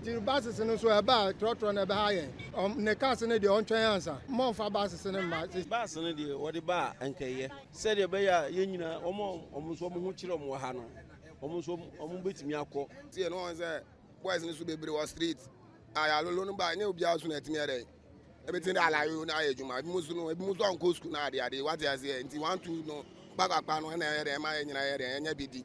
The buses in so about trotro na behind. The cars in the on answer. More for buses in the match. Bus in the what the bar and Kay said a bear, Yenina, almost one children were Hano, almost one bit me aqua. See, no one's there. Boys in the Subaru Street. I alone by no Biasun at me. Everything I like you now, Muslim school now, they what they say, and you want to know back up on area, and BD.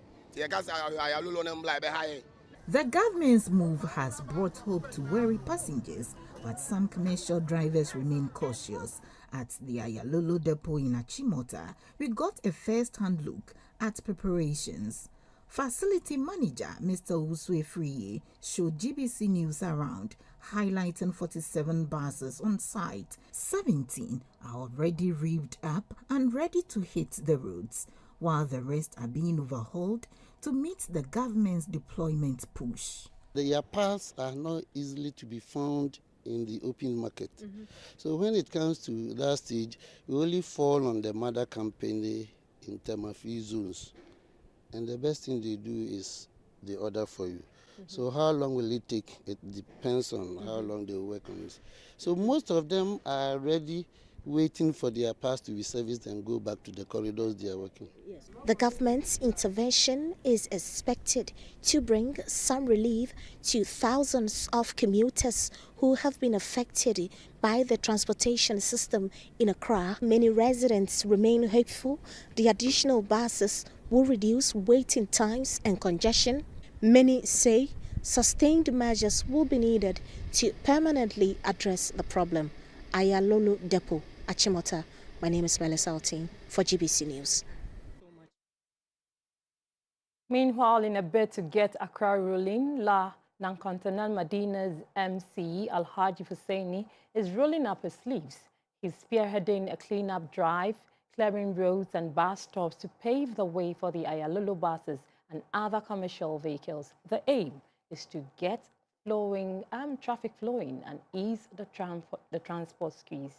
I alone like behind. The government's move has brought hope to weary passengers, but some commercial drivers remain cautious. At the Ayalolo depot in Achimota, we got a first-hand look at preparations. Facility manager Mr. Uswe Friye showed GBC News around, highlighting 47 buses on site. 17 are already revved up and ready to hit the roads, while the rest are being overhauled to meet the government's deployment push. The Yapas are not easily to be found in the open market. So when it comes to that stage, we only fall on the mother company in terms of free zones. And the best thing they do is they order for you. So how long will it take? It depends on how long they work on this. So most of them are ready, waiting for their pass to be serviced and go back to the corridors they are working. The government's intervention is expected to bring some relief to thousands of commuters who have been affected by the transportation system in Accra. Many residents remain hopeful the additional buses will reduce waiting times and congestion. Many say sustained measures will be needed to permanently address the problem. Ayalolo Depot, Achimota. My name is Melissa Altin for GBC News. Meanwhile, in a bid to get Accra rolling, La Nankantanan Madina's MC Alhaji Husseini is rolling up his sleeves. He's spearheading a cleanup drive, clearing roads and bus stops to pave the way for the Ayalolo buses and other commercial vehicles. The aim is to get traffic flowing and ease the transport squeeze.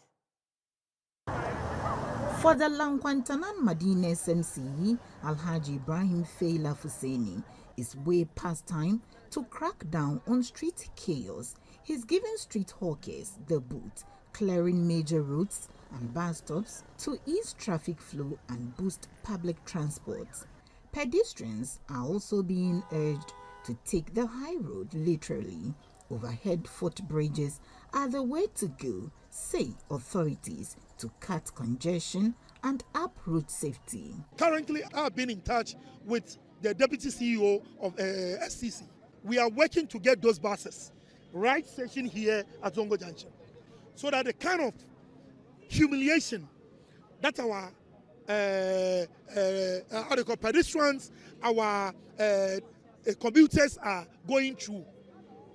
For the Lankwantanan Madina SMC, Alhaji Ibrahim Feila Fuseni is way past time to crack down on street chaos. He's giving street hawkers the boot, clearing major roads and bus stops to ease traffic flow and boost public transport. Pedestrians are also being urged to take the high road literally. Overhead footbridges are the way to go, say authorities, to cut congestion and up road safety. Currently, I've been in touch with the Deputy CEO of SCC. We are working to get those buses right station here at Zongo Junction, so that the kind of humiliation that our pedestrians, our commuters are going through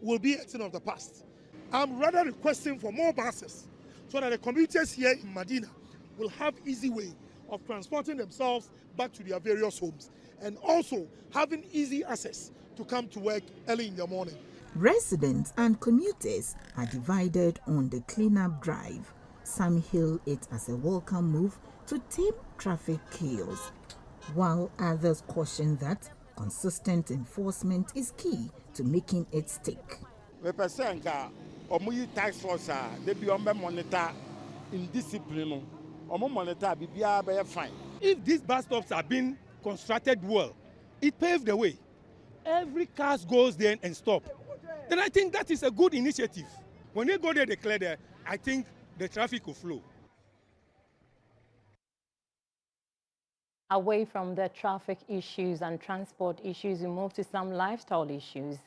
will be a thing of the past. I'm rather requesting for more buses so that the commuters here in Medina will have easy way of transporting themselves back to their various homes and also having easy access to come to work early in the morning. Residents and commuters are divided on the cleanup drive. Some hail it as a welcome move to tame traffic chaos, while others caution that consistent enforcement is key to making it stick. Tax force they be monitor in discipline. Monitor be fine. If these bus stops are being constructed well, it paved the way. Every car goes there and stop. Then I think that is a good initiative. When they go there, they clear there, I think the traffic will flow. Away from the traffic issues and transport issues, we move to some lifestyle issues.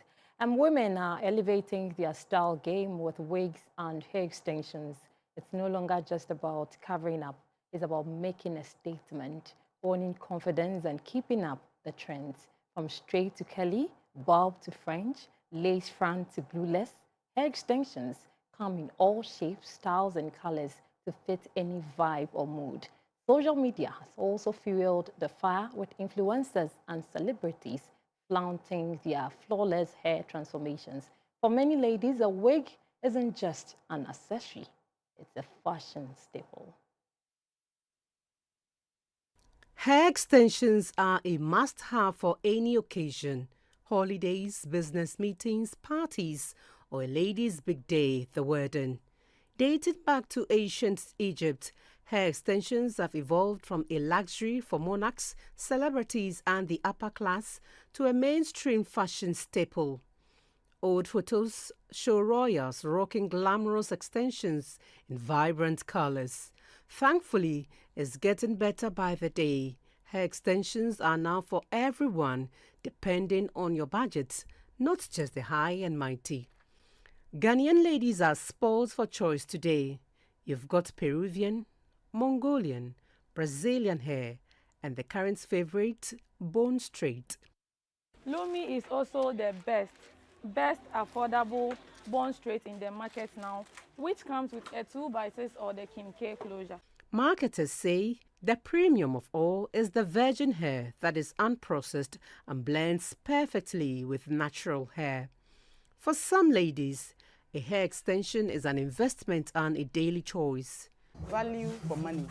And women are elevating their style game with wigs and hair extensions. It's no longer just about covering up. It's about making a statement, owning confidence and keeping up the trends. From straight to curly, bob to French, lace front to glueless, hair extensions come in all shapes, styles, and colors to fit any vibe or mood. Social media has also fueled the fire with influencers and celebrities flaunting their flawless hair transformations. For many ladies, a wig isn't just an accessory, it's a fashion staple. Hair extensions are a must-have for any occasion. holidays, business meetings, parties, or a lady's big day, the wedding. Dating back to ancient Egypt, hair extensions have evolved from a luxury for monarchs, celebrities, and the upper class to a mainstream fashion staple. Old photos show royals rocking glamorous extensions in vibrant colors. Thankfully, it's getting better by the day. Hair extensions are now for everyone, depending on your budget, not just the high and mighty. Ghanaian ladies are spoiled for choice today. You've got Peruvian, Mongolian, Brazilian hair, and the current favorite, bone straight. Lumi is also the best affordable bone straight in the market now, which comes with a 2x6 or the Kim-K closure. Marketers say the premium of all is the virgin hair that is unprocessed and blends perfectly with natural hair. For some ladies, a hair extension is an investment and a daily choice. Value for money.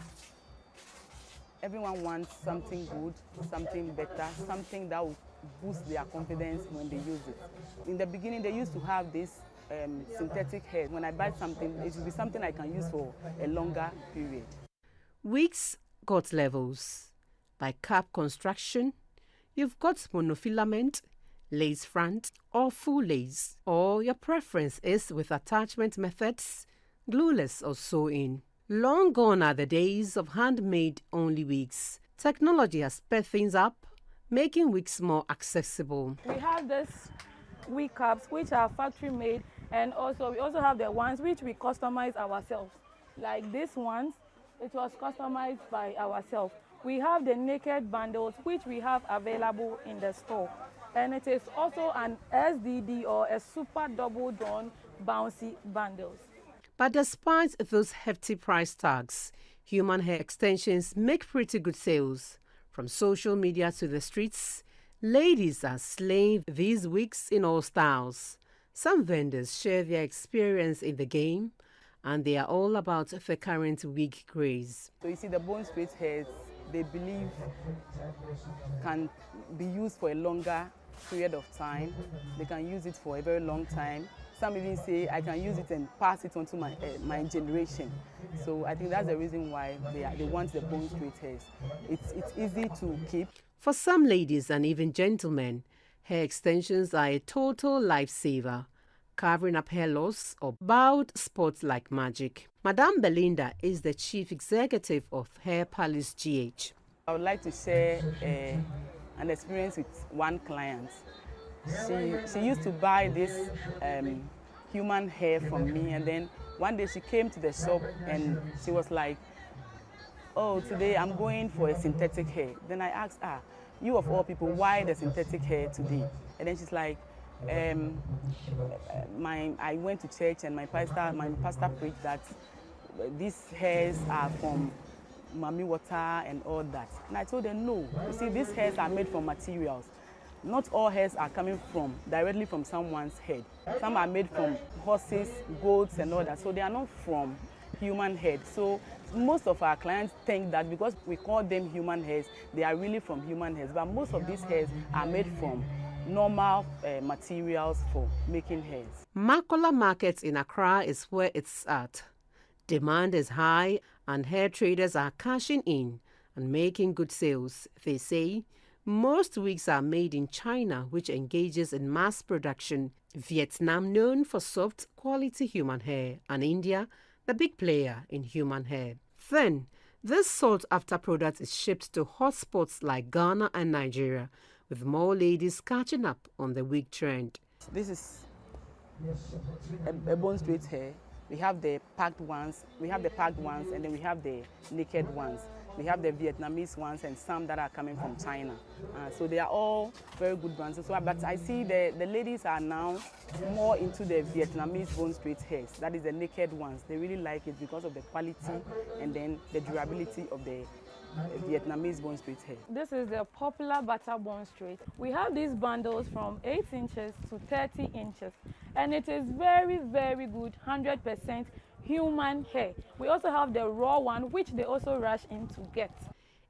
Everyone wants something good, something better, something that will boost their confidence when they use it. In the beginning, they used to have this synthetic hair. When I buy something, it will be something I can use for a longer period. Wigs got levels. By cap construction, you've got monofilament, lace front, or full lace. Or your preference is with attachment methods, glueless or sew-in. Long gone are the days of handmade only wigs. Technology has sped things up, making wigs more accessible. We have this wig caps which are factory made, and we also have the ones which we customize ourselves. Like these ones, it was customized by ourselves. We have the naked bundles which we have available in the store. And it is also an SDD or a super double drawn bouncy bundles. But despite those hefty price tags, human hair extensions make pretty good sales. From social media to the streets, ladies are slaying these wigs in all styles. Some vendors share their experience in the game, and they are all about the current wig craze. So you see, the bone straight hairs, they believe can be used for a longer period of time. They can use it for a very long time. Some even say I can use it and pass it on to my generation. So I think that's the reason why they want the bone straight hairs. It's easy to keep. For some ladies and even gentlemen, hair extensions are a total lifesaver, covering up hair loss or bald spots like magic. Madame Belinda is the chief executive of Hair Palace GH. I would like to share an experience with one client. She used to buy this human hair from me, and then one day she came to the shop and she was like, "Oh, today I'm going for a synthetic hair." Then I asked her, "You of all people, why the synthetic hair today?" And then she's like, I went to church and my pastor preached that these hairs are from mami water and all that. And I told her, no, you see, these hairs are made from materials. Not all hairs are coming directly from someone's head. Some are made from horses, goats and all that, so they are not from human head. So most of our clients think that because we call them human hairs, they are really from human hairs, but most of these hairs are made from normal materials for making hairs. Makola Market in Accra is where it's at. Demand is high and hair traders are cashing in and making good sales. They say most wigs are made in China, which engages in mass production, Vietnam known for soft quality human hair, and India, the big player in human hair. Then, this sought-after product is shipped to hotspots like Ghana and Nigeria, with more ladies catching up on the wig trend. This is a bone straight hair. We have the packed ones, and then we have the naked ones. We have the Vietnamese ones and some that are coming from China. So they are all very good brands. So, but I see the ladies are now more into the Vietnamese bone straight hairs. That is the naked ones. They really like it because of the quality and then the durability of the Vietnamese bone straight hair. This is the popular butter bone straight. We have these bundles from 8 inches to 30 inches, and it is very, very good, 100% human hair. We also have the raw one, which they also rush in to get.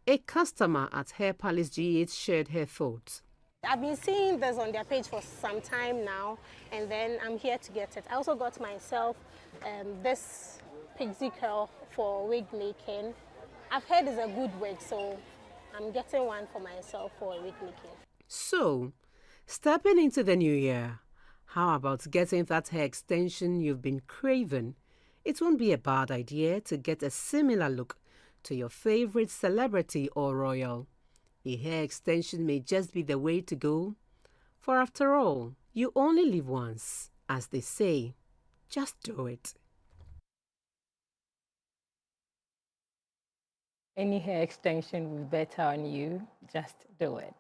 A customer at Hair Palace GH shared her thoughts. I've been seeing this on their page for some time now, and then I'm here to get it. I also got myself this pixie curl for wig making. I've heard it's a good wig, so I'm getting one for myself for wig making. So, stepping into the new year, how about getting that hair extension you've been craving? It won't be a bad idea to get a similar look to your favorite celebrity or royal. A hair extension may just be the way to go. For after all, you only live once, as they say. Just do it. Any hair extension will be better on you. Just do it.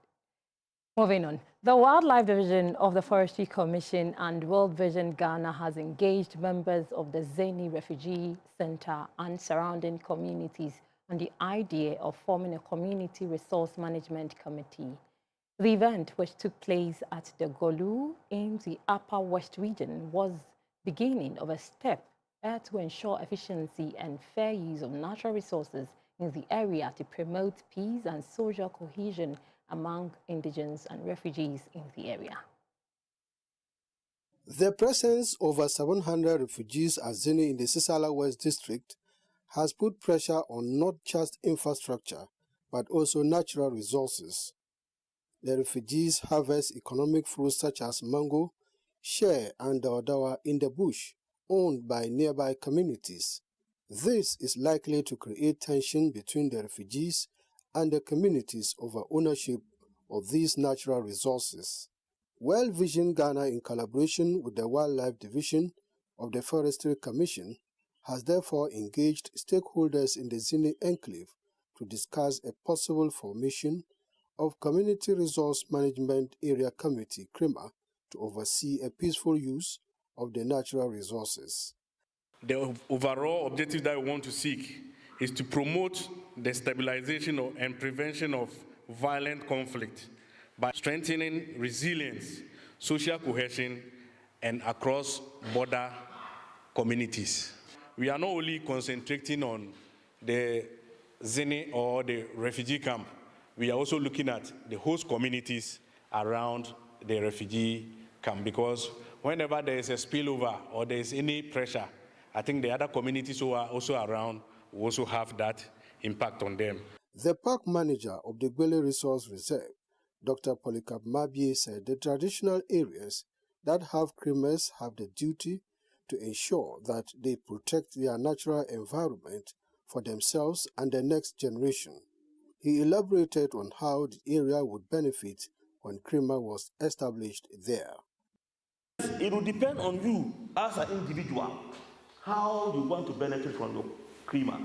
Moving on. The Wildlife Division of the Forestry Commission and World Vision Ghana has engaged members of the Zeni Refugee Center and surrounding communities on the idea of forming a community resource management committee. The event, which took place at the Golu in the Upper West region, was the beginning of a step to ensure efficiency and fair use of natural resources in the area to promote peace and social cohesion among indigents and refugees in the area. The presence of over 700 refugees at Zeni in the Sisala West district has put pressure on not just infrastructure, but also natural resources. The refugees harvest economic fruits such as mango, share, and dawa in the bush, owned by nearby communities. This is likely to create tension between the refugees and the communities over ownership of these natural resources. World Vision Ghana, in collaboration with the Wildlife Division of the Forestry Commission, has therefore engaged stakeholders in the Zeni enclave to discuss a possible formation of Community Resource Management Area Committee, CREMA, to oversee a peaceful use of the natural resources. The overall objective that we want to seek is to promote the stabilization and prevention of violent conflict by strengthening resilience, social cohesion, and across-border communities. We are not only concentrating on the Zeni or the refugee camp, we are also looking at the host communities around the refugee camp, because whenever there is a spillover or there is any pressure, I think the other communities who are also around will also have that impact on them. The park manager of the Gwele Resource Reserve, Dr. Polycarp Mabie, said the traditional areas that have creamers have the duty to ensure that they protect their natural environment for themselves and the next generation. He elaborated on how the area would benefit when CREMA was established there. It will depend on you as an individual, how you want to benefit from your CREMA.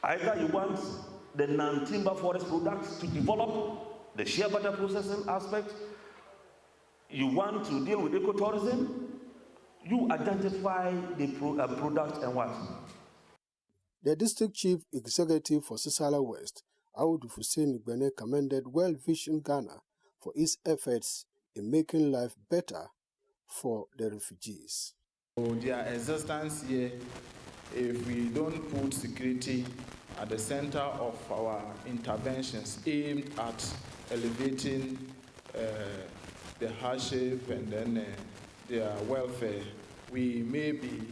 Either you want the non-timber forest products to develop the shea butter processing aspect, you want to deal with ecotourism, you identify the product and what. The district chief executive for Sisala West, Audu Hussein Igbene, commended World Vision Ghana for its efforts in making life better for the refugees. Their existence here, if we don't put security at the center of our interventions aimed at elevating the hardship and then their welfare, we may be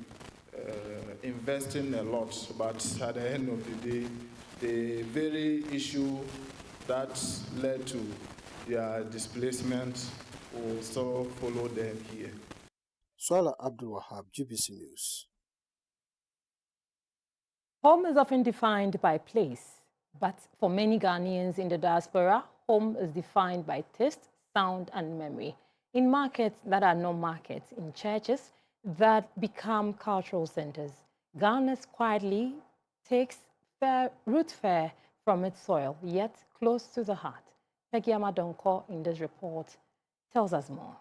investing a lot, but at the end of the day, the very issue that led to their displacement will still follow them here. Swala Abdul Wahab, GBC News. Home is often defined by place, but for many Ghanaians in the diaspora, home is defined by taste, sound, and memory. In markets that are not markets, in churches that become cultural centers, Ghana quietly takes root fair from its soil, yet close to the heart. Peggy Amadonko in this report tells us more.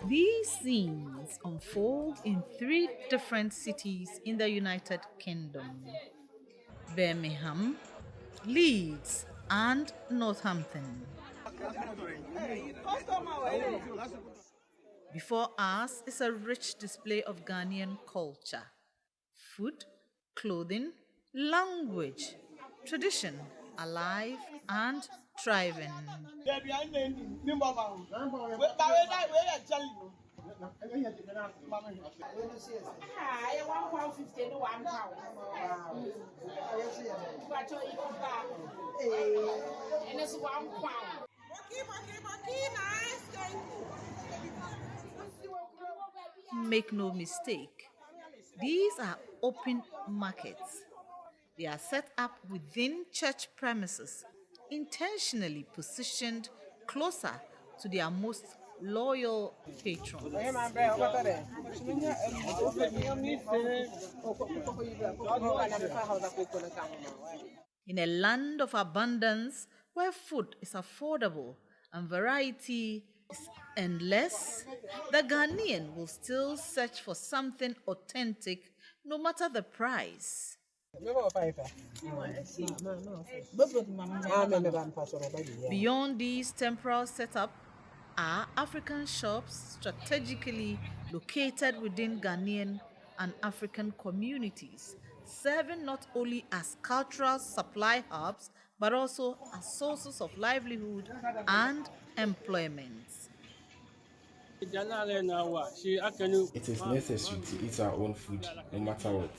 These scenes unfold in 3 different cities in the United Kingdom: Birmingham, Leeds, and Northampton. Before us is a rich display of Ghanaian culture: food, clothing, language, tradition, alive and thriving. Make no mistake, these are open markets. They are set up within church premises, intentionally positioned closer to their most loyal patrons. In a land of abundance, where food is affordable and variety is endless, the Ghanaian will still search for something authentic no matter the price. Beyond these temporal setup are African shops strategically located within Ghanaian and African communities, serving not only as cultural supply hubs but also as sources of livelihood and employment. It is necessary to eat our own food, no matter what.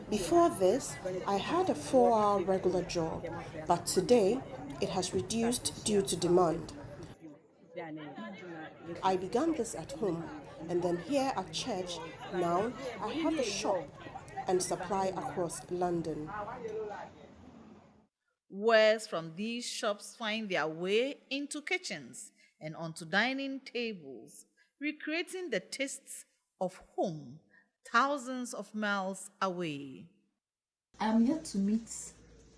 Before this, I had a 4-hour regular job, but today it has reduced due to demand. I began this at home, and then here at church, now I have a shop and supply across London. Wares from these shops find their way into kitchens and onto dining tables, recreating the tastes of home thousands of miles away. I'm yet to meet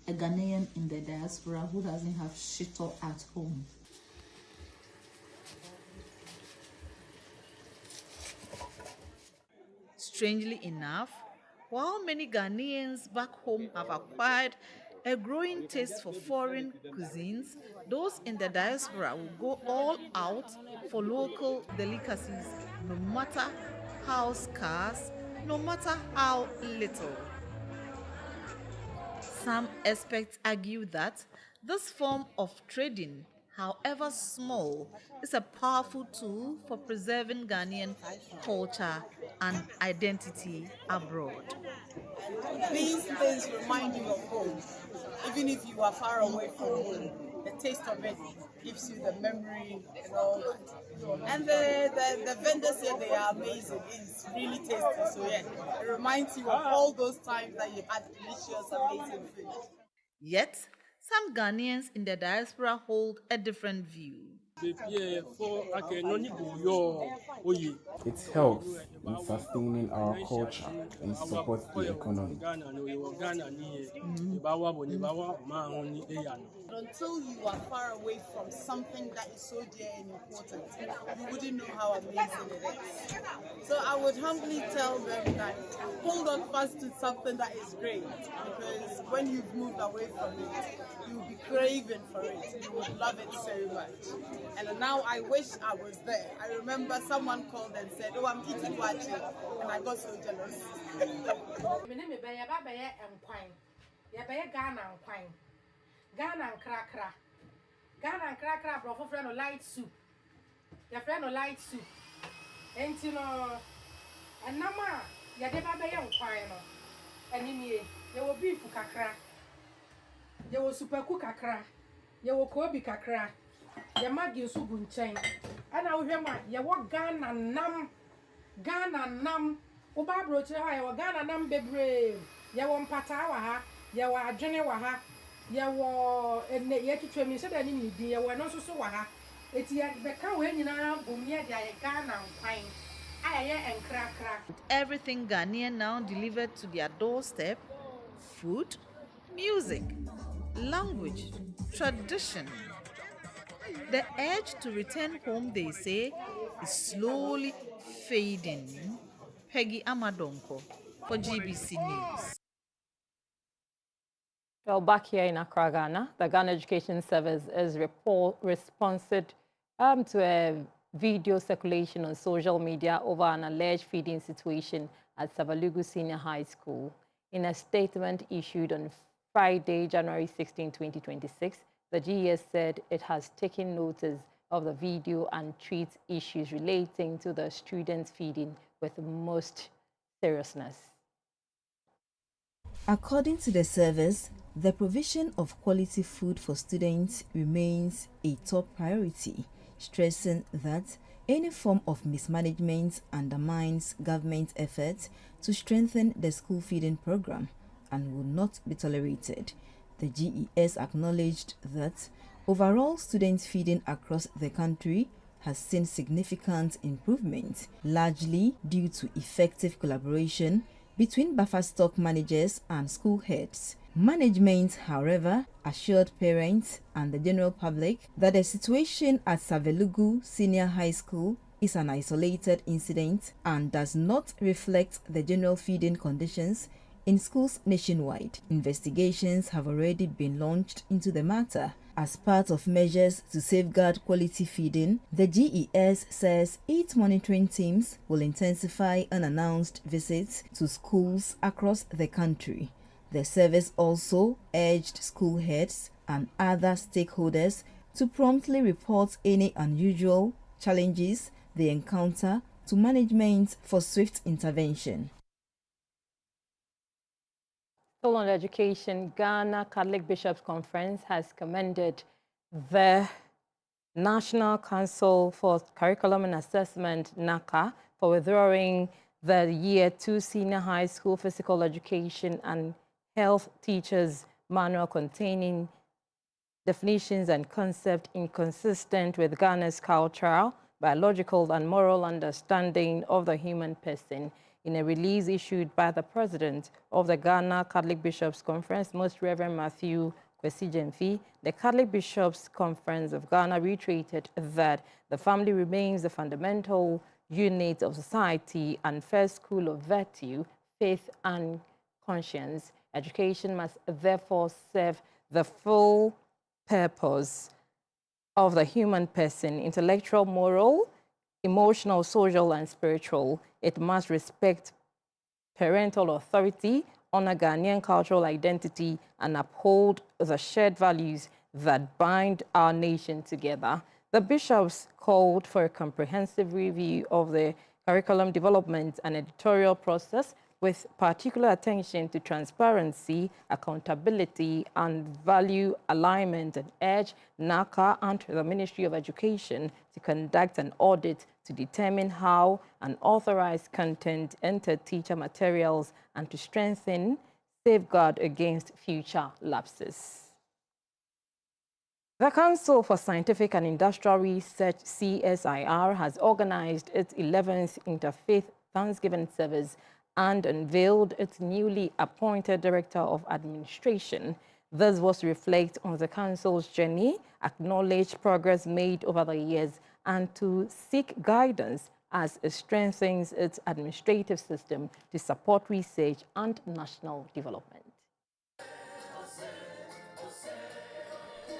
a Ghanaian in the diaspora who doesn't have shito at home. Strangely enough, while many Ghanaians back home have acquired a growing taste for foreign cuisines, those in the diaspora will go all out for local delicacies, no matter how scarce, no matter how little. Some experts argue that this form of trading, however small, is a powerful tool for preserving Ghanaian culture and identity abroad. These things remind you of home. Even if you are far away from home, the taste of it gives you the memory and all that. And the vendors here, they are amazing. It's really tasty. So yeah, it reminds you of all those times that you had delicious, amazing food. Yet, some Ghanaians in the diaspora hold a different view. It helps in sustaining our culture and supports the economy. Until you are far away from something that is so dear and important, you wouldn't know how amazing it is. So I would humbly tell them that hold on fast to something that is great, because when you've moved away from it, you'll be craving for it. You would love it so much. And now I wish I was there. I remember someone called and said, "Oh, I'm eating wachi," and I got so jealous. Ghana and crackra, bro, for no light soup. Your friend no light soup. And you know, and Nama, ya deba be young quino. And in ye, you will beef kakra. You will super cook kakra. You will kobe kakra. You magi subun chain. And I will hear my, you walk Ghana nam. Oba broche ha, you Ghana nam be brave. You want patawa ha, you are journey waha. Yawo ene yetutu mi se da ni mi di yawo no so wa ha eti ya be ka we nyina bomia dia ye Ghana nkwan ayaye enkrakra. Everything Ghanaian now delivered to their doorstep: food, music, language, tradition. The urge to return home, they say, is slowly fading. Peggy Amadonko for GBC News. Well, back here in Accra, Ghana, the Ghana Education Service is responded to a video circulation on social media over an alleged feeding situation at Savelugu Senior High School. In a statement issued on Friday, January 16, 2026, the GES said it has taken notice of the video and treats issues relating to the students feeding with most seriousness. According to the service, the provision of quality food for students remains a top priority, stressing that any form of mismanagement undermines government efforts to strengthen the school feeding program and will not be tolerated. The GES acknowledged that overall student feeding across the country has seen significant improvement, largely due to effective collaboration between buffer stock managers and school heads. Management, however, assured parents and the general public that the situation at Savelugu Senior High School is an isolated incident and does not reflect the general feeding conditions in schools nationwide. Investigations have already been launched into the matter. As part of measures to safeguard quality feeding, the GES says 8 monitoring teams will intensify unannounced visits to schools across the country. The service also urged school heads and other stakeholders to promptly report any unusual challenges they encounter to management for swift intervention. Still on education, Ghana Catholic Bishops' Conference has commended the National Council for Curriculum and Assessment, NACA, for withdrawing the Year 2 Senior High School Physical Education and Health Teachers Manual containing definitions and concepts inconsistent with Ghana's cultural, biological, and moral understanding of the human person. In a release issued by the president of the Ghana Catholic Bishops' Conference, Most Reverend Matthew Kwesi Gyamfi, the Catholic Bishops' Conference of Ghana reiterated that the family remains the fundamental unit of society and first school of virtue, faith, and conscience. Education must therefore serve the full purpose of the human person, intellectual, moral, emotional, social, and spiritual. It must respect parental authority, honor Ghanaian cultural identity, and uphold the shared values that bind our nation together. The bishops called for a comprehensive review of the curriculum development and editorial process with particular attention to transparency, accountability, and value alignment, and urged NACA and the Ministry of Education to conduct an audit to determine how unauthorized content entered teacher materials and to strengthen safeguard against future lapses. The Council for Scientific and Industrial Research, CSIR, has organized its 11th Interfaith Thanksgiving service and unveiled its newly appointed Director of Administration. This was to reflect on the Council's journey, acknowledge progress made over the years, and to seek guidance as it strengthens its administrative system to support research and national development.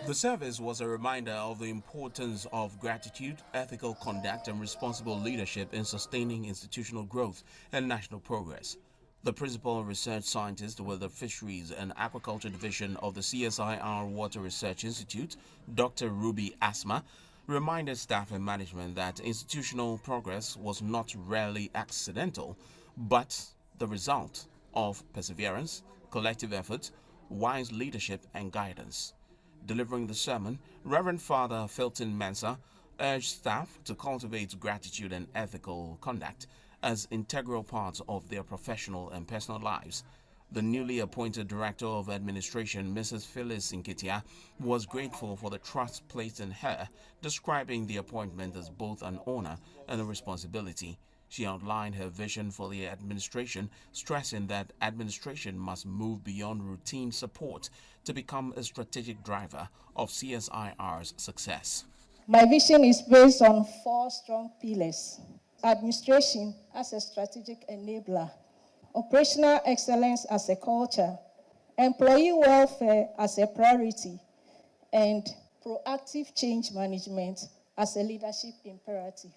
The service was a reminder of the importance of gratitude, ethical conduct, and responsible leadership in sustaining institutional growth and national progress. The principal research scientist with the Fisheries and Aquaculture Division of the CSIR Water Research Institute, Dr. Ruby Asma, reminded staff and management that institutional progress was not rarely accidental, but the result of perseverance, collective effort, wise leadership, and guidance. Delivering the sermon, Reverend Father Philton Mensah urged staff to cultivate gratitude and ethical conduct as integral parts of their professional and personal lives. The newly appointed Director of Administration, Mrs. Phyllis Nketia, was grateful for the trust placed in her, describing the appointment as both an honor and a responsibility. She outlined her vision for the administration, stressing that administration must move beyond routine support to become a strategic driver of CSIR's success. My vision is based on 4 strong pillars: administration as a strategic enabler, operational excellence as a culture, employee welfare as a priority, and proactive change management as a leadership imperative.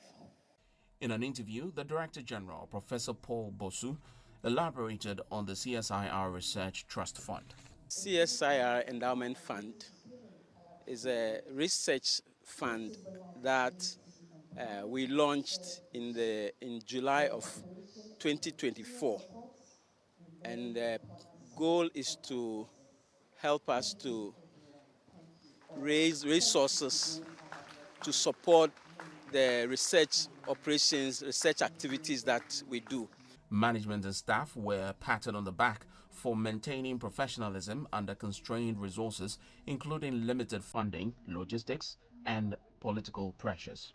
In an interview, the Director General, Professor Paul Bosu, elaborated on the CSIR Research Trust Fund. CSIR Endowment Fund is a research fund that we launched in July of 2024, and the goal is to help us to raise resources to support the research operations, research activities that we do. Management and staff were patted on the back for maintaining professionalism under constrained resources, including limited funding, logistics, and political pressures.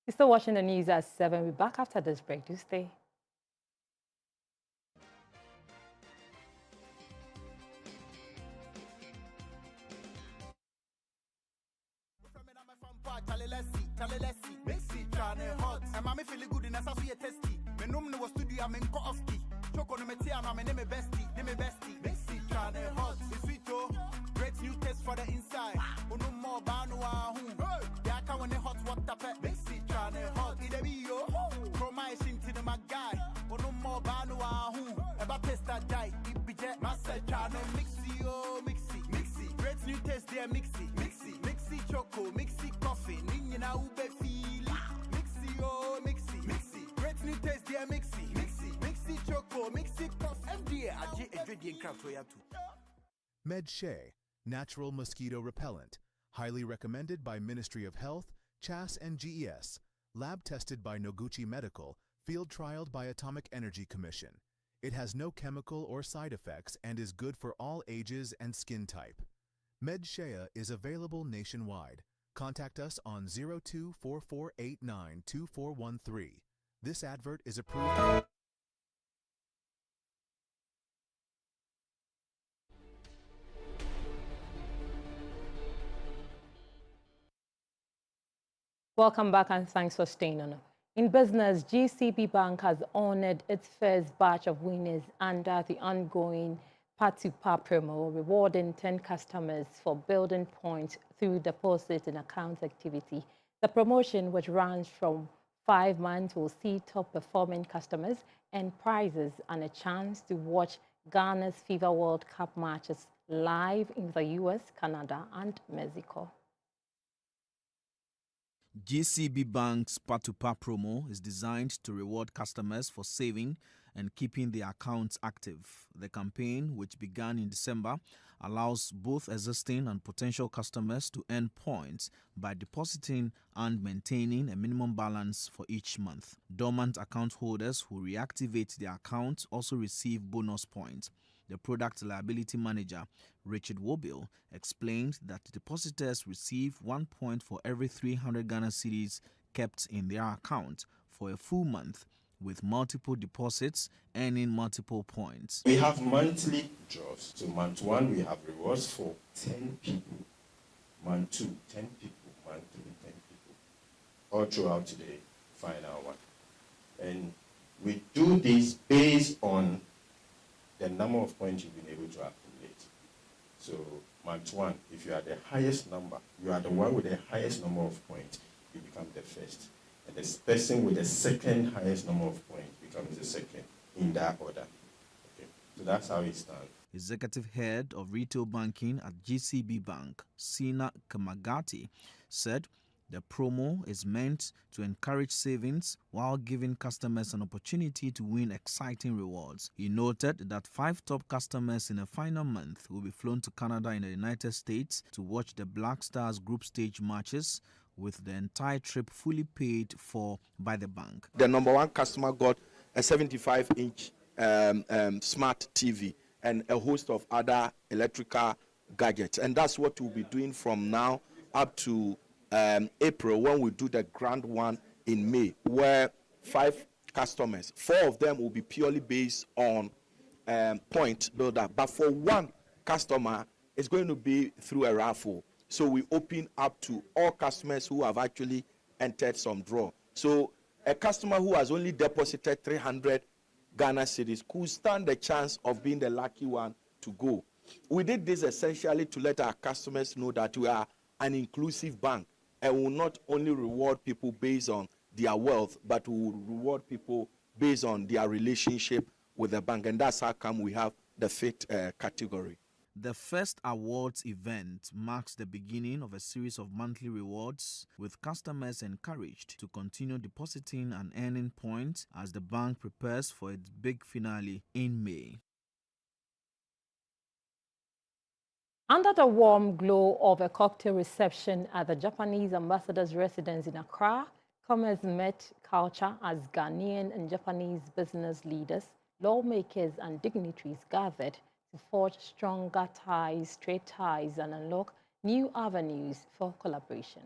You're still watching the news at 7. We're back after this break. Do stay. Great new taste for the inside. No more banu hot water Mixi channel hot yo. Promising to the guy. No more banu Eba pesta jai. Ibije master channel mixi. Great new taste there mixi choco, mixi coffee. Nina ube feel. Mixi. Great new taste there mixi choco, mixi coffee. MDA aje edwedi craft for ya too. MedShay, natural mosquito repellent, highly recommended by Ministry of Health, CHAS and GES, lab tested by Noguchi Medical, field trialed by Atomic Energy Commission. It has no chemical or side effects and is good for all ages and skin type. MedShay is available nationwide. Contact us on 0244892413. This advert is approved. Welcome back and thanks for staying on. In business, GCB Bank has honored its first batch of winners under the ongoing Part-to-Part promo, rewarding 10 customers for building points through deposit and account activity. The promotion, which runs from 5 months, will see top-performing customers and prizes and a chance to watch Ghana's FIFA World Cup matches live in the US, Canada, and Mexico. GCB Bank's Part-to-Part promo is designed to reward customers for saving and keeping their accounts active. The campaign, which began in December, allows both existing and potential customers to earn points by depositing and maintaining a minimum balance for each month. Dormant account holders who reactivate their accounts also receive bonus points. The product liability manager, Richard Wobil, explained that depositors receive 1 point for every 300 Ghana cedis kept in their account for a full month, with multiple deposits earning multiple points. We have monthly draws. So month 1, we have rewards for 10 people. Month 2, 10 people. Month 3, 10 people. All throughout today, final one. And We do this based on the number of points you've been able to accumulate. So month one, if you are the highest number, you are the one with the highest number of points, you become the first. And the person with the second highest number of points becomes the second in that order. Okay. So that's how it stands. Executive Head of Retail Banking at GCB Bank, Sina Kamagati, said the promo is meant to encourage savings while giving customers an opportunity to win exciting rewards. He noted that 5 top customers in the final month will be flown to Canada and the United States to watch the Black Stars group stage matches, with the entire trip fully paid for by the bank. The number one customer got a 75-inch smart TV and a host of other electrical gadgets. And that's what we'll be doing from now up to April, when we do the grand one in May, where 5 customers, 4 of them will be purely based on point builder. But for one customer, it's going to be through a raffle. So we open up to all customers who have actually entered some draw. So a customer who has only deposited 300 Ghana cedis could stand the chance of being the lucky one to go. We did this essentially to let our customers know that we are an inclusive bank and will not only reward people based on their wealth, but we will reward people based on their relationship with the bank. And that's how come we have the 5th category. The first awards event marks the beginning of a series of monthly rewards, with customers encouraged to continue depositing and earning points as the bank prepares for its big finale in May. Under the warm glow of a cocktail reception at the Japanese ambassador's residence in Accra, commerce met culture as Ghanaian and Japanese business leaders, lawmakers and dignitaries gathered to forge stronger ties, trade ties, and unlock new avenues for collaboration.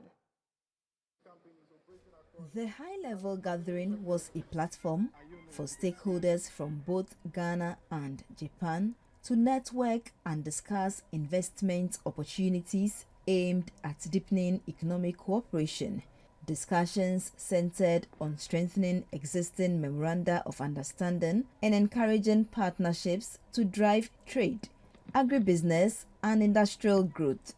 The high-level gathering was a platform for stakeholders from both Ghana and Japan to network and discuss investment opportunities aimed at deepening economic cooperation. Discussions centered on strengthening existing memoranda of understanding and encouraging partnerships to drive trade, agribusiness, and industrial growth.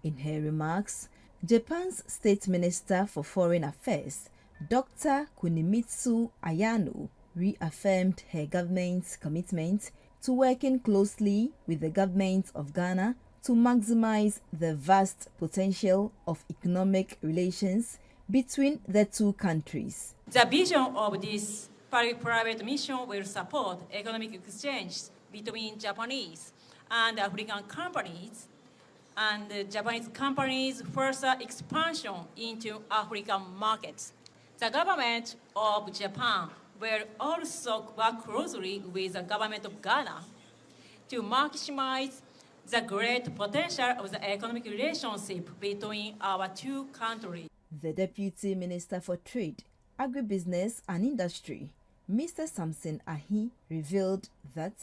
In her remarks, Japan's State Minister for Foreign Affairs, Dr. Kunimitsu Ayano, reaffirmed her government's commitment to working closely with the government of Ghana to maximize the vast potential of economic relations between the two countries. The vision of this public-private mission will support economic exchange between Japanese and African companies, and Japanese companies' further expansion into African markets. The government of Japan will also work closely with the government of Ghana to maximize the great potential of the economic relationship between our two countries. The Deputy Minister for Trade, Agribusiness and Industry, Mr. Samson Ahi, revealed that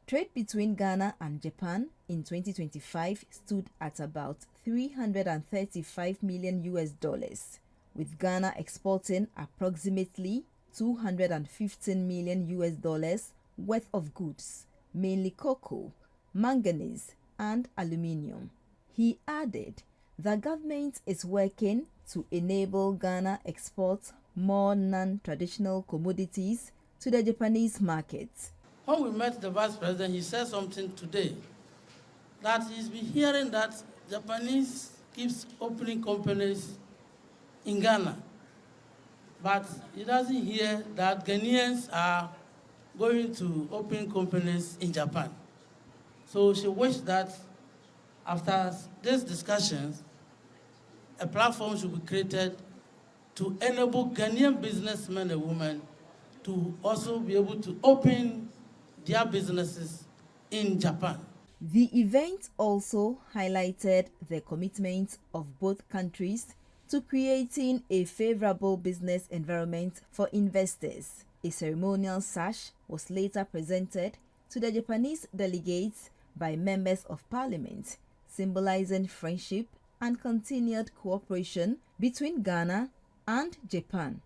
trade between Ghana and Japan in 2025 stood at about $335 million, with Ghana exporting approximately $215 million worth of goods, mainly cocoa, manganese, and aluminium. He added the government is working to enable Ghana export more non-traditional commodities to the Japanese market. When we met the Vice President, he said something today, that he's been hearing that Japanese keeps opening companies in Ghana, but he doesn't hear that Ghanaians are going to open companies in Japan. So she wished that after these discussions, a platform should be created to enable Ghanaian businessmen and women to also be able to open their businesses in Japan. The event also highlighted the commitment of both countries to creating a favorable business environment for investors. A ceremonial sash was later presented to the Japanese delegates by members of parliament, symbolizing friendship and continued cooperation between Ghana and Japan.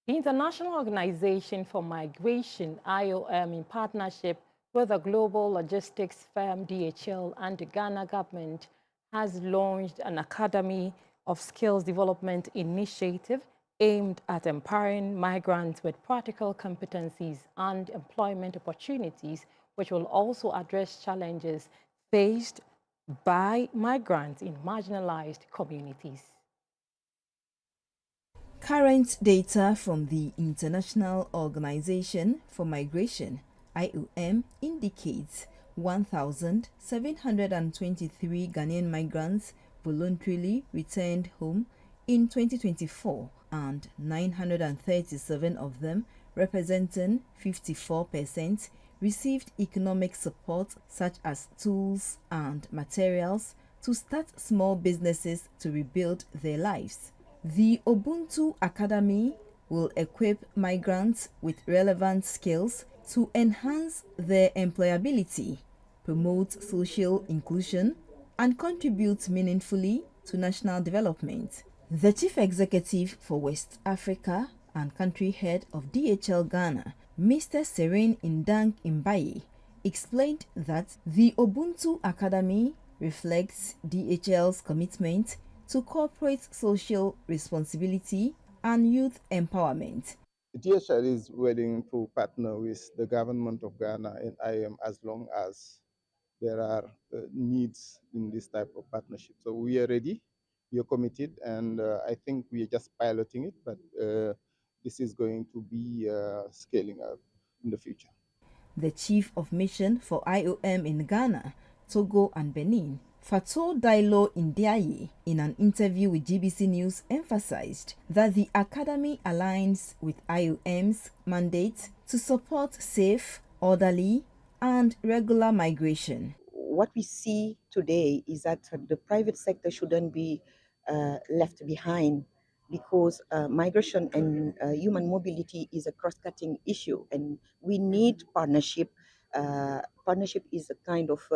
The International Organization for Migration, IOM, in partnership with the global logistics firm DHL and the Ghana government, has launched an Academy of Skills Development initiative aimed at empowering migrants with practical competencies and employment opportunities, which will also address challenges faced by migrants in marginalized communities. Current data from the International Organization for Migration, IOM, indicates 1,723 Ghanaian migrants voluntarily returned home in 2024, and 937 of them, representing 54%, received economic support such as tools and materials to start small businesses to rebuild their lives. The Ubuntu Academy will equip migrants with relevant skills to enhance their employability, promote social inclusion, and contribute meaningfully to national development. The Chief Executive for West Africa and country head of DHL Ghana, Mr. Serene Indang Imbaye, explained that the Ubuntu Academy reflects DHL's commitment to corporate social responsibility and youth empowerment. DHL is willing to partner with the government of Ghana and IOM as long as there are needs in this type of partnership. So we are ready, we are committed, and I think we are just piloting it, but this is going to be scaling up in the future. The Chief of Mission for IOM in Ghana, Togo and Benin, Fatou Dailo Ndiaye, in an interview with GBC News, emphasized that the Academy aligns with IOM's mandate to support safe, orderly, and regular migration. What we see today is that the private sector shouldn't be left behind, because migration and human mobility is a cross-cutting issue, and we need partnership. Partnership is a kind of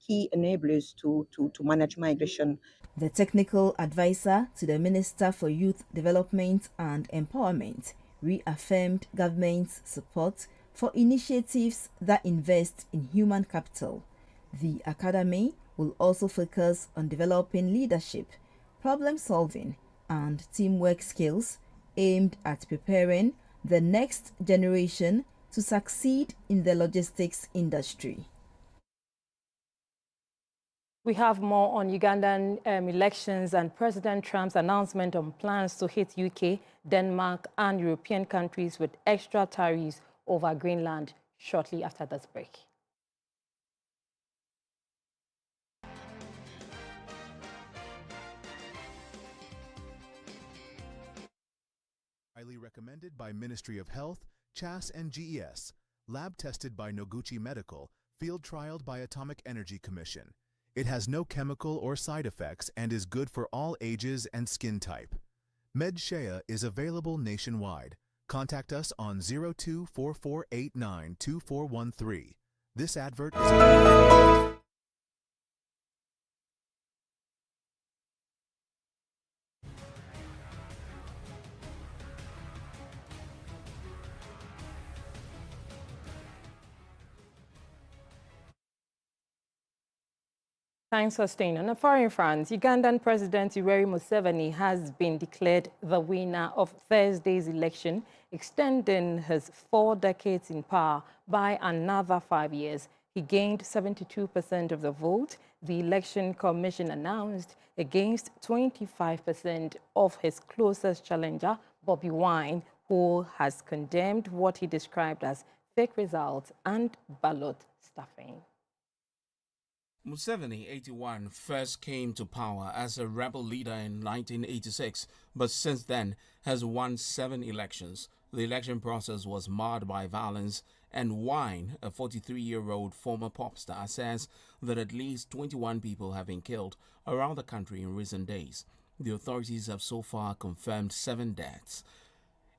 key enablers to manage migration. The technical advisor to the Minister for Youth Development and Empowerment reaffirmed government's support for initiatives that invest in human capital. The Academy will also focus on developing leadership, problem solving, and teamwork skills aimed at preparing the next generation to succeed in the logistics industry. We have more on Ugandan elections and President Trump's announcement on plans to hit UK, Denmark, and European countries with extra tariffs over Greenland shortly after this break. Highly recommended by Ministry of Health, CHAS and GES, lab tested by Noguchi Medical, field trialed by Atomic Energy Commission. It has no chemical or side effects and is good for all ages and skin type. MedShea is available nationwide. Contact us on 0244892413. This advert is... Thanks, Sustain. On a foreign front, Ugandan President Yoweri Museveni has been declared the winner of Thursday's election, extending his 4 decades in power by another 5 years. He gained 72% of the vote, the Election Commission announced, against 25% of his closest challenger, Bobi Wine, who has condemned what he described as fake results and ballot stuffing. Museveni, 81, first came to power as a rebel leader in 1986, but since then has won 7 elections. The election process was marred by violence, and Wine, a 43-year-old former pop star, says that at least 21 people have been killed around the country in recent days. The authorities have so far confirmed 7 deaths.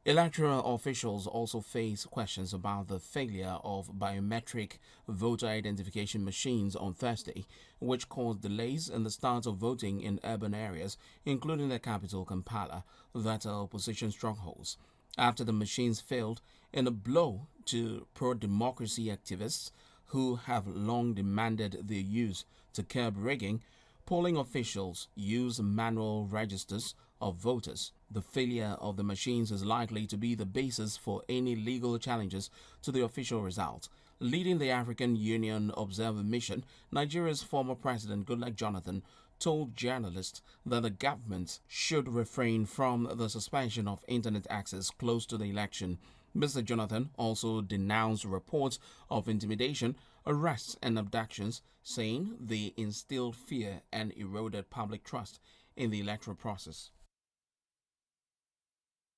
Electoral officials also face questions about the failure of biometric voter identification machines on Thursday, which caused delays in the start of voting in urban areas, including the capital, Kampala, that are opposition strongholds. after the machines failed in a blow to pro-democracy activists who have long demanded their use to curb rigging. Polling officials use manual registers of voters. The failure of the machines is likely to be the basis for any legal challenges to the official result. Leading the African Union Observer Mission, Nigeria's former president Goodluck Jonathan told journalists that the government should refrain from the suspension of internet access close to the election. Mr. Jonathan also denounced reports of intimidation, arrests and abductions, saying they instilled fear and eroded public trust in the electoral process.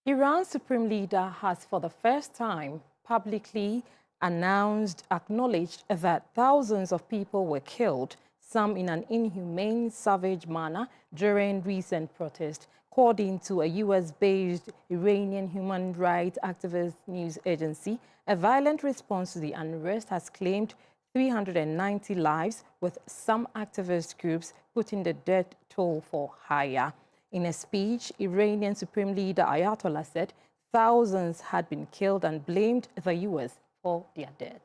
Iran's supreme leader has for the first time publicly acknowledged that thousands of people were killed, some in an inhumane, savage manner, during recent protests. According to a U.S.-based Iranian human rights activist news agency, a violent response to the unrest has claimed 390 lives, with some activist groups putting the death toll for higher. In a speech, Iranian Supreme Leader Ayatollah said thousands had been killed and blamed the U.S. for their death.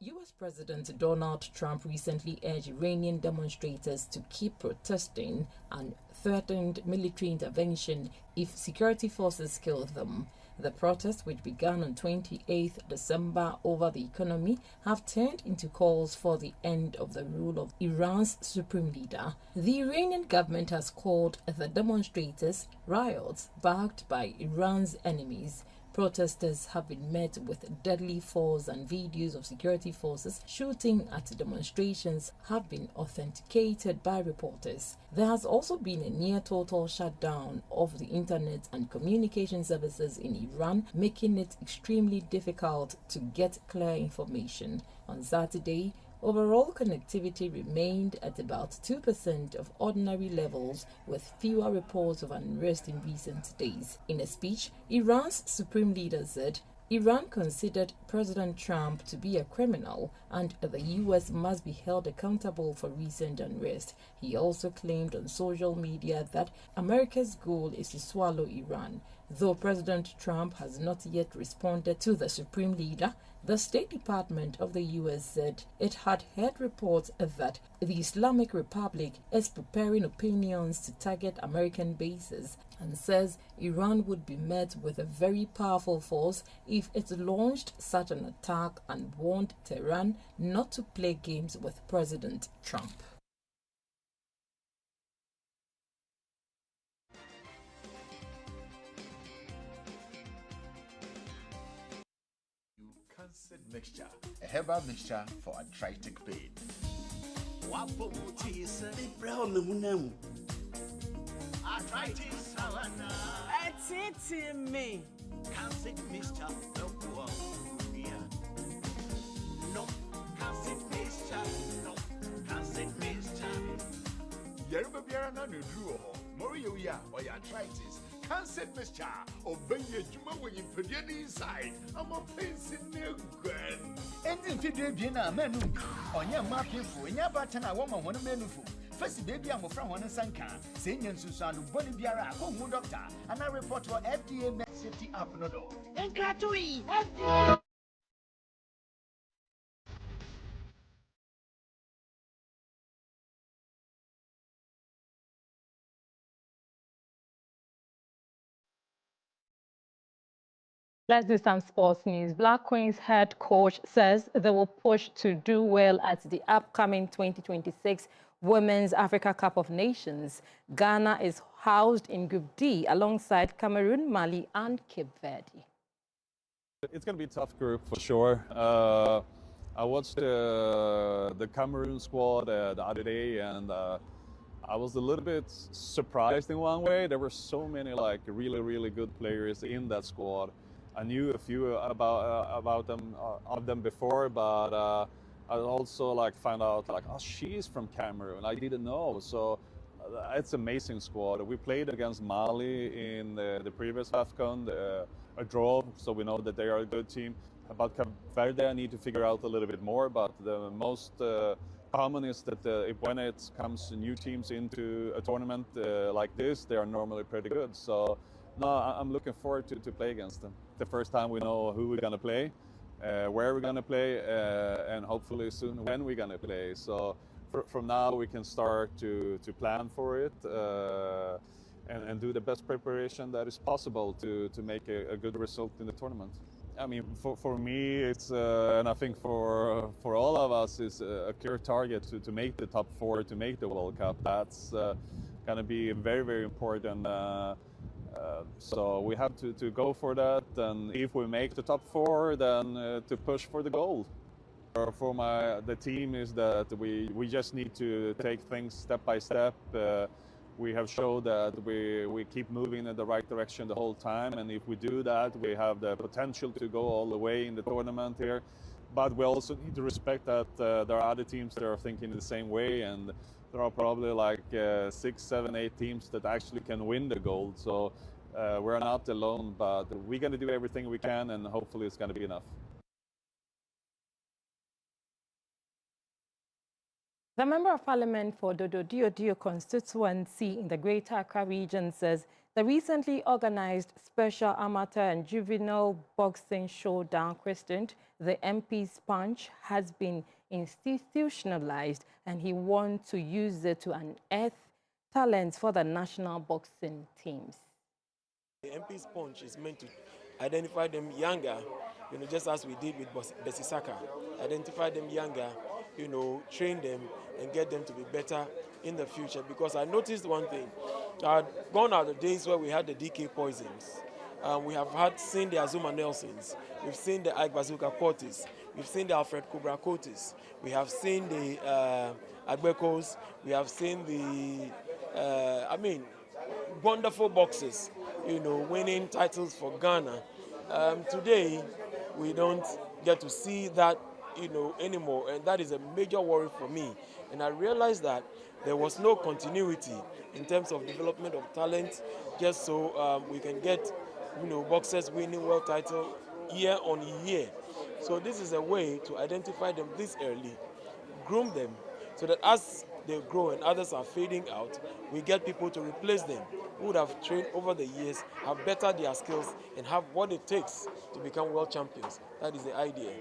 U.S. President Donald Trump recently urged Iranian demonstrators to keep protesting and threatened military intervention if security forces killed them. The protests, which began on 28th December over the economy, have turned into calls for the end of the rule of Iran's supreme leader. The Iranian government has called the demonstrators riots backed by Iran's enemies. Protesters have been met with deadly force, and videos of security forces shooting at demonstrations have been authenticated by reporters. There has also been a near-total shutdown of the internet and communication services in Iran, making it extremely difficult to get clear information. On Saturday, overall connectivity remained at about 2% of ordinary levels, with fewer reports of unrest in recent days. In a speech, Iran's supreme leader said Iran considered President Trump to be a criminal and the U.S. must be held accountable for recent unrest. He also claimed on social media that America's goal is to swallow Iran. Though President Trump has not yet responded to the supreme leader, the State Department of the U.S. said it had heard reports that the Islamic Republic is preparing opinions to target American bases, and says Iran would be met with a very powerful force if it launched such an attack, and warned Tehran not to play games with President Trump. Cancer mixture, a herbal mixture for arthritic pain. Arthritis, it's me. Cancer mixture, no, cancer mixture, no, cancer mixture. Yerba Biarana Nudruo, Moria, or arthritis. Cancer mixture, obey your juma when you put your inside. I'm a place in the grand. And if you do dinner, menu on your market for your button, I want one menu for. First, baby, I'm from one Sanka, saying and Susan, Bonnie Biara, home doctor, and I report to FDA Med Safety App. No, and Katui, FDA. Let's do some sports news. Black Queens head coach says they will push to do well at the upcoming 2026 Women's Africa Cup of Nations. Ghana is housed in Group D alongside Cameroon, Mali, and Cape Verde. It's going to be a tough group for sure. I watched the Cameroon squad the other day, and I was a little bit surprised in one way. There were so many really good players in that squad. I knew a few about them before, but I also found out oh, she's from Cameroon. I didn't know. So it's an amazing squad. We played against Mali in the previous AFCON, a draw, so we know that they are a good team. About Cape Verde, I need to figure out a little bit more, but the most common is that when it comes to new teams into a tournament like this, they are normally pretty good. So No, I'm looking forward to play against them. The first time we know who we're going to play, where we're going to play, and hopefully soon when we're going to play. So from now we can start to plan for it and do the best preparation that is possible to make a good result in the tournament. I mean, for me, it's and I think for all of us, it's a clear target to make the top 4, to make the World Cup. That's going to be very, very important. So we have to go for that, and if we make the top 4, then to push for the gold. For the team is that we just need to take things step by step. We have showed that we keep moving in the right direction the whole time, and if we do that, we have the potential to go all the way in the tournament here. But we also need to respect that there are other teams that are thinking the same way, and there are probably like 6, 7, 8 teams that actually can win the gold. So we're not alone, but we're going to do everything we can, and hopefully it's going to be enough. The Member of Parliament for Dodo Dio constituency in the Greater Accra region says the recently organized Special Amateur and Juvenile Boxing Showdown, christened the MP's Punch, has been institutionalized, and he wants to use it to unearth talents for the national boxing teams. The MP's Punch is meant to identify them younger, just as we did with Bessie Saka. Identify them younger, train them and get them to be better in the future. Because I noticed one thing, gone are the days where we had the DK Poisons. We have seen the Azuma Nelsons, we've seen the Ike Bazooka Cortis, we've seen the Alfred Cobra Cortis, we have seen the Agbekos, we have seen the, wonderful boxers, winning titles for Ghana. Today, we don't get to see that, anymore, and that is a major worry for me. And I realized that there was no continuity in terms of development of talent, just so we can get, boxers winning world title year on year. So this is a way to identify them this early, groom them, so that as they grow and others are fading out, we get people to replace them who would have trained over the years, have bettered their skills, and have what it takes to become world champions. That is the idea.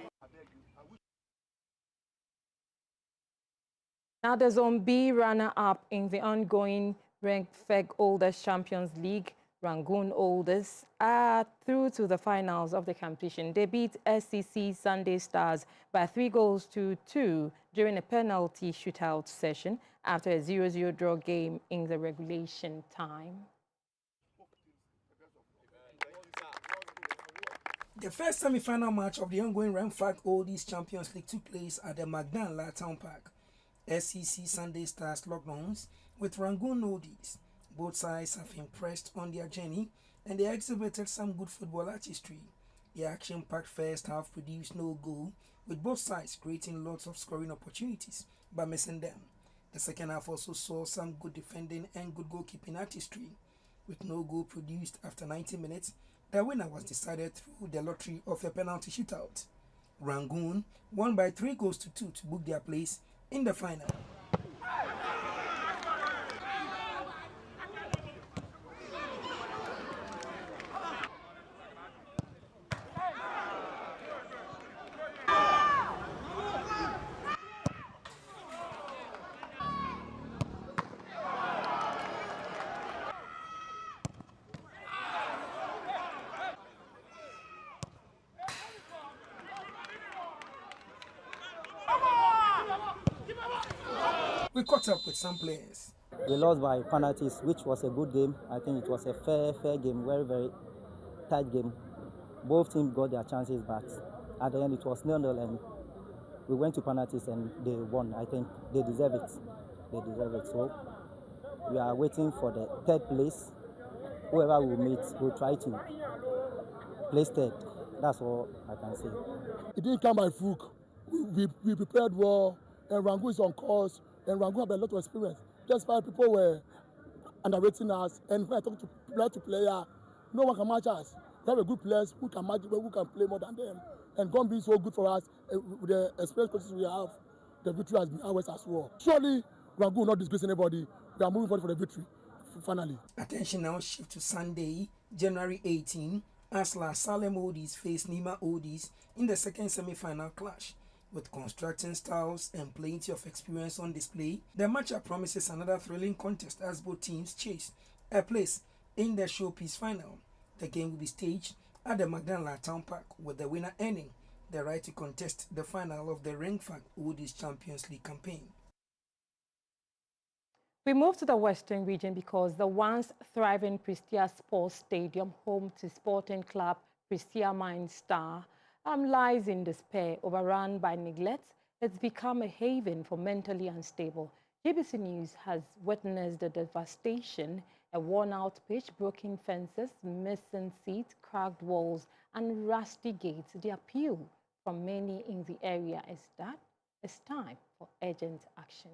Now, the Zone B runner-up in the ongoing Rengfeg Olders Champions League, Rangoon Olders, are through to the finals of the competition. They beat SCC Sunday Stars by 3-2 during a penalty shootout session after a 0-0 draw game in the regulation time. The first semi-final match of the ongoing Rengfeg Oldies Champions League took place at the Magdanla Town Park. SCC Sunday Stars locked horns with Rangoon Oldies. Both sides have impressed on their journey, and they exhibited some good football artistry. The action-packed first half produced no goal, with both sides creating lots of scoring opportunities but missing them. The second half also saw some good defending and good goalkeeping artistry. With no goal produced after 90 minutes, the winner was decided through the lottery of a penalty shootout. Rangoon won by 3-2 to book their place in the final. We caught up with some players. We lost by penalties, which was a good game. I think it was a fair game, very, very tight game. Both teams got their chances, but at the end it was 0-0, and we went to penalties and they won. I think they deserve it. They deserve it. So we are waiting for the third place. Whoever we meet, we'll try to place third. That's all I can say. It didn't come by fluke. We prepared well, and Rangoon is on course. And Rangoon have a lot of experience. That's why people were underrating us. And when I talk to player, no one can match us. We have a good players who can match, who can play more than them. And God being so good for us, with the experience coaches we have, the victory has been ours as well. Surely, Rangoon will not disgrace anybody. We are moving forward for the victory. finally. Attention now shift to Sunday, January 18, as La Salem Oldies face Nima Oldies in the second semi-final clash. With constructing styles and plenty of experience on display, the matchup promises another thrilling contest as both teams chase a place in the showpiece final. The game will be staged at the Magdalene Town Park, with the winner earning the right to contest the final of the Ringfang Oldies Champions League campaign. We move to the Western region because the once thriving Prestia Sports Stadium, home to Sporting Club Prestia Mine Star, lies in despair, overrun by neglect. It's become a haven for mentally unstable. GBC News has witnessed the devastation: a worn-out pitch, broken fences, missing seats, cracked walls, and rusty gates. The appeal from many in the area is that it's time for urgent action.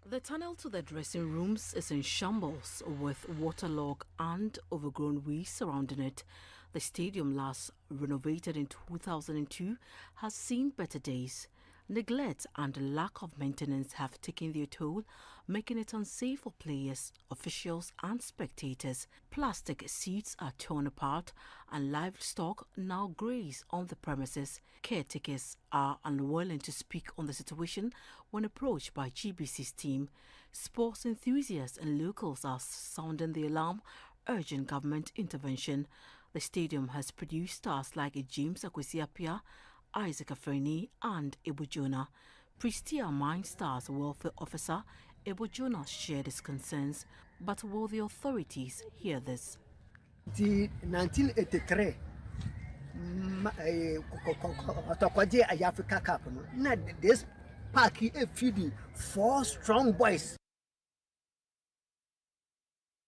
The tunnel to the dressing rooms is in shambles, with waterlogged and overgrown weeds surrounding it. The stadium, last renovated in 2002, has seen better days. Neglect and lack of maintenance have taken their toll, making it unsafe for players, officials and spectators. Plastic seats are torn apart and livestock now graze on the premises. Caretakers are unwilling to speak on the situation when approached by GBC's team. Sports enthusiasts and locals are sounding the alarm, urging government intervention. The stadium has produced stars like James Akwesi-Appiah, Isaac Afreni and Ebo Jonah. Prestia Mine Stars welfare officer Ebo Jonah shared his concerns, but will the authorities hear this? The 1983 Africa Cup, this park feeding 4 strong boys.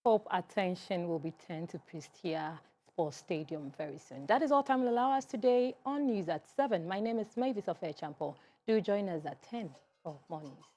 Hope attention will be turned to Prestia Sports Stadium very soon. That is all time will allow us today on News at 7. My name is Mavis Ofechampo. Do join us at 10 for more news.